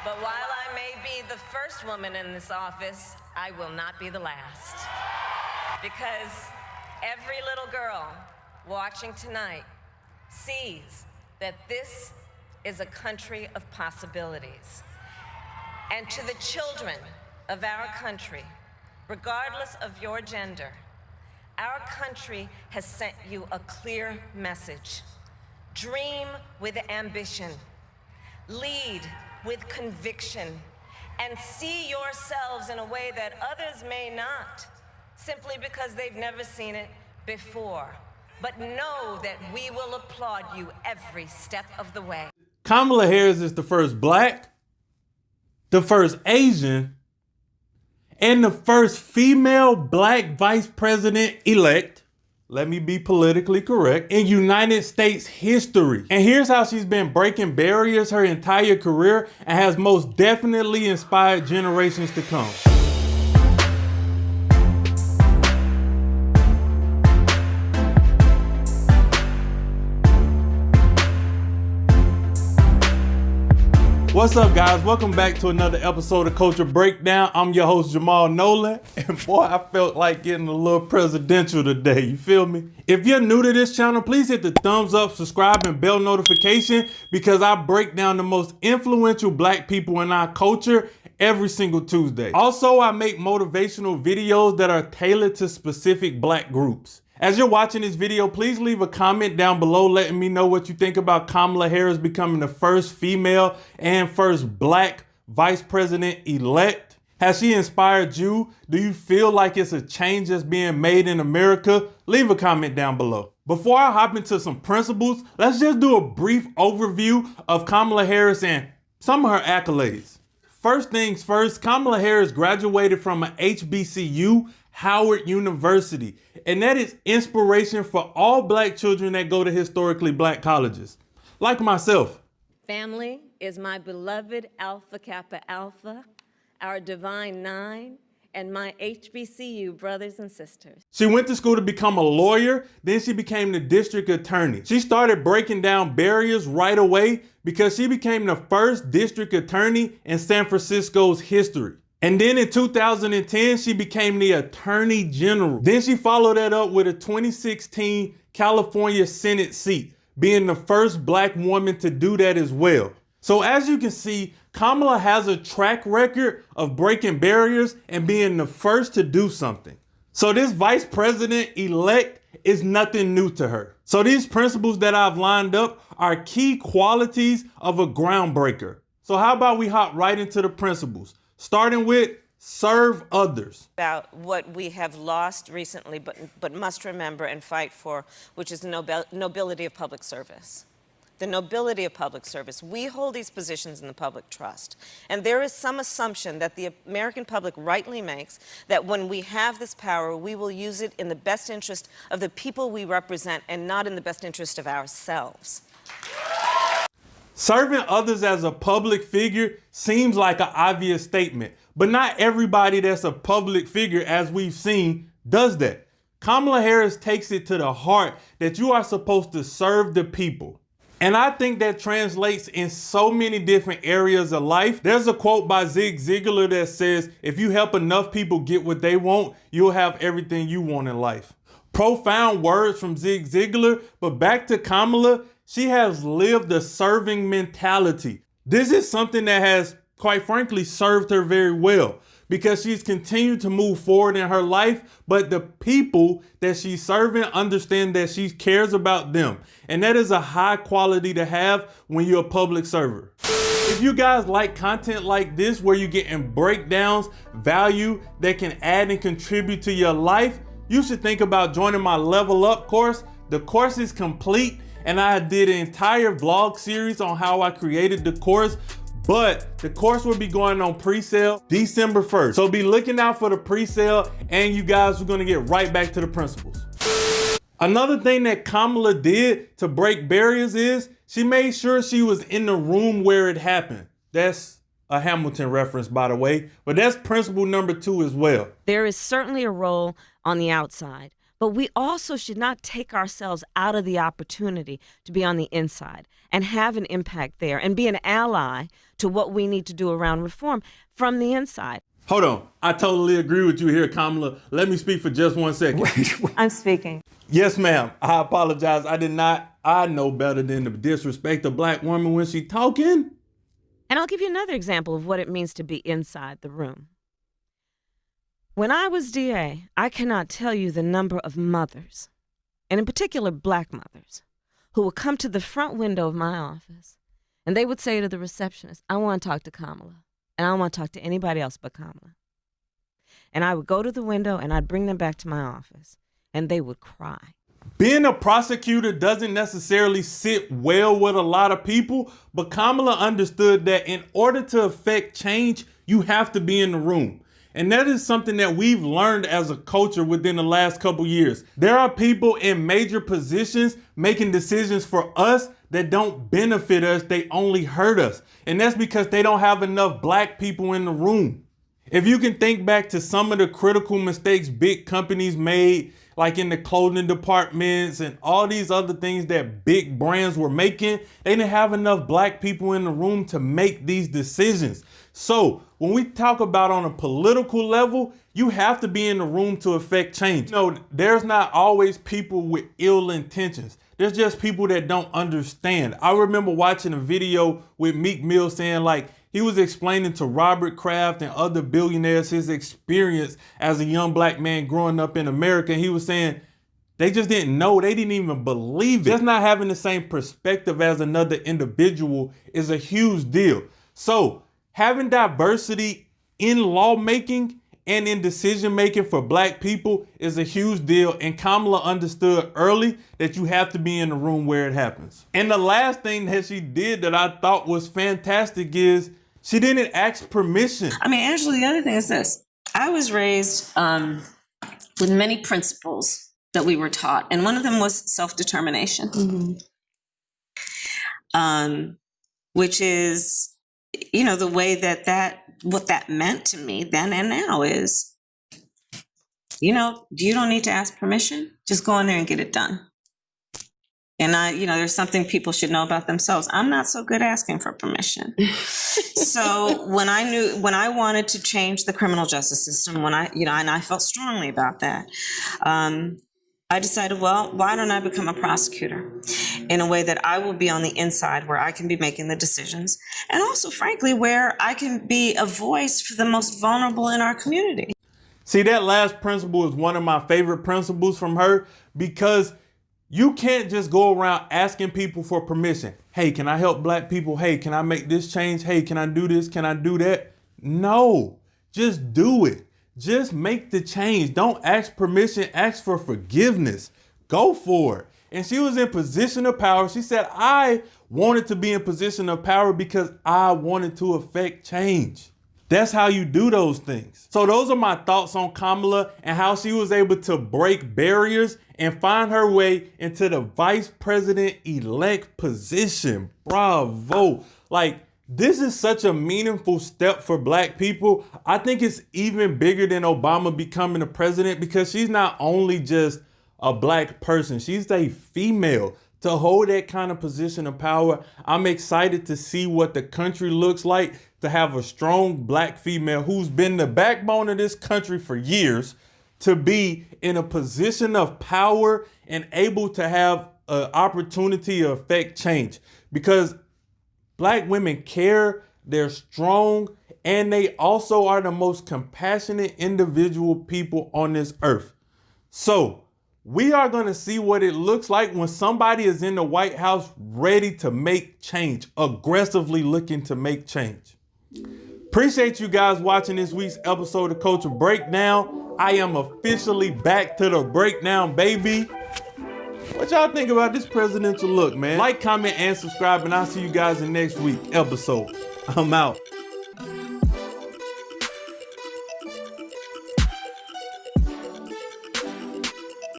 But while I may be the first woman in this office, I will not be the last. Because every little girl watching tonight sees that this is a country of possibilities. And to the children of our country, regardless of your gender, our country has sent you a clear message. Dream with ambition, lead with conviction, and see yourselves in a way that others may not, simply because they've never seen it before. But know that we will applaud you every step of the way. Kamala Harris is the first Black, the first Asian, and the first female Black vice president-elect, let me be politically correct, in United States history. And here's how she's been breaking barriers her entire career and has most definitely inspired generations to come. What's up, guys? Welcome back to another episode of Culture Breakdown. I'm your host, Jamal Nolan, and boy, I felt like getting a little presidential today, you feel me? If you're new to this channel, please hit the thumbs up, subscribe, and bell notification because I break down the most influential Black people in our culture every single Tuesday. Also, I make motivational videos that are tailored to specific Black groups. As you're watching this video, please leave a comment down below letting me know what you think about Kamala Harris becoming the first female and first Black vice president-elect. Has she inspired you? Do you feel like it's a change that's being made in America? Leave a comment down below. Before I hop into some principles, let's just do a brief overview of Kamala Harris and some of her accolades. First things first, Kamala Harris graduated from an HBCU, Howard University, and that is inspiration for all Black children that go to historically Black colleges, like myself. Family is my beloved Alpha Kappa Alpha, our Divine Nine, and my HBCU brothers and sisters. She went to school to become a lawyer, then she became the district attorney. She started breaking down barriers right away because she became the first district attorney in San Francisco's history. And then in 2010, she became the Attorney General. Then she followed that up with a 2016 California Senate seat, being the first Black woman to do that as well. So as you can see, Kamala has a track record of breaking barriers and being the first to do something. So this vice president-elect is nothing new to her. So these principles that I've lined up are key qualities of a groundbreaker. So how about we hop right into the principles? Starting with serve others. About what we have lost recently, but must remember and fight for, which is the nobility of public service. The nobility of public service. We hold these positions in the public trust. And there is some assumption that the American public rightly makes that when we have this power, we will use it in the best interest of the people we represent and not in the best interest of ourselves. Serving others as a public figure seems like an obvious statement, but not everybody that's a public figure, as we've seen, does that. Kamala Harris takes it to the heart that you are supposed to serve the people. And I think that translates in so many different areas of life. There's a quote by Zig Ziglar that says, if you help enough people get what they want, you'll have everything you want in life. Profound words from Zig Ziglar, but back to Kamala, she has lived a serving mentality. This is something that has, quite frankly, served her very well because she's continued to move forward in her life, but the people that she's serving understand that she cares about them. And that is a high quality to have when you're a public server. If you guys like content like this, where you're getting breakdowns, value that can add and contribute to your life, you should think about joining my Level Up course. The course is complete, and I did an entire vlog series on how I created the course, but the course will be going on pre-sale December 1st. So be looking out for the pre-sale, and you guys are gonna get right back to the principles. Another thing that Kamala did to break barriers is she made sure she was in the room where it happened. That's a Hamilton reference, by the way, but that's principle number 2 as well. There is certainly a role on the outside, but we also should not take ourselves out of the opportunity to be on the inside and have an impact there and be an ally to what we need to do around reform from the inside. Hold on. I totally agree with you here, Kamala. Let me speak for just 1 second. I'm speaking. Yes, ma'am. I apologize. I did not. I know better than to disrespect a black woman when she talking. And I'll give you another example of what it means to be inside the room. When I was DA, I cannot tell you the number of mothers, and in particular black mothers, who would come to the front window of my office and they would say to the receptionist, I want to talk to Kamala, and I don't want to talk to anybody else but Kamala. And I would go to the window and I'd bring them back to my office and they would cry. Being a prosecutor doesn't necessarily sit well with a lot of people, but Kamala understood that in order to affect change, you have to be in the room. And that is something that we've learned as a culture within the last couple years. There are people in major positions making decisions for us that don't benefit us, they only hurt us. And that's because they don't have enough black people in the room. If you can think back to some of the critical mistakes big companies made, like in the clothing departments and all these other things that big brands were making, they didn't have enough black people in the room to make these decisions. So when we talk about on a political level, you have to be in the room to affect change. You know, there's not always people with ill intentions. There's just people that don't understand. I remember watching a video with Meek Mill saying like, he was explaining to Robert Kraft and other billionaires his experience as a young black man growing up in America. And he was saying they just didn't know. They didn't even believe it. Just not having the same perspective as another individual is a huge deal. So having diversity in lawmaking and in decision making for black people is a huge deal. And Kamala understood early that you have to be in the room where it happens. And the last thing that she did that I thought was fantastic is she didn't ask permission. I mean, Angela, the other thing is this. I was raised with many principles that we were taught, and one of them was self-determination, which is, you know, the way what that meant to me then and now is, you know, you don't need to ask permission. Just go in there and get it done. And there's something people should know about themselves. I'm not so good asking for permission. So when I wanted to change the criminal justice system, and I felt strongly about that, I decided, well, why don't I become a prosecutor in a way that I will be on the inside where I can be making the decisions, and also, frankly, where I can be a voice for the most vulnerable in our community. See, that last principle is one of my favorite principles from her, because you can't just go around asking people for permission. Hey, can I help black people? Hey, can I make this change? Hey, can I do this? Can I do that? No, just do it. Just make the change. Don't ask permission, ask for forgiveness. Go for it. And she was in position of power. She said, I wanted to be in position of power because I wanted to affect change. That's how you do those things. So those are my thoughts on Kamala and how she was able to break barriers and find her way into the vice president-elect position. Bravo. Like, this is such a meaningful step for black people. I think it's even bigger than Obama becoming the president, because she's not only just a black person, she's a female. To hold that kind of position of power, I'm excited to see what the country looks like, to have a strong black female who's been the backbone of this country for years, to be in a position of power and able to have an opportunity to affect change. Because black women care, they're strong, and they also are the most compassionate individual people on this earth. So we are going to see what it looks like when somebody is in the White House ready to make change, aggressively looking to make change. Appreciate you guys watching this week's episode of Culture Breakdown. I am officially back to the breakdown, baby. What y'all think about this presidential look, man? Like, comment, and subscribe, and I'll see you guys in next week's episode. I'm out.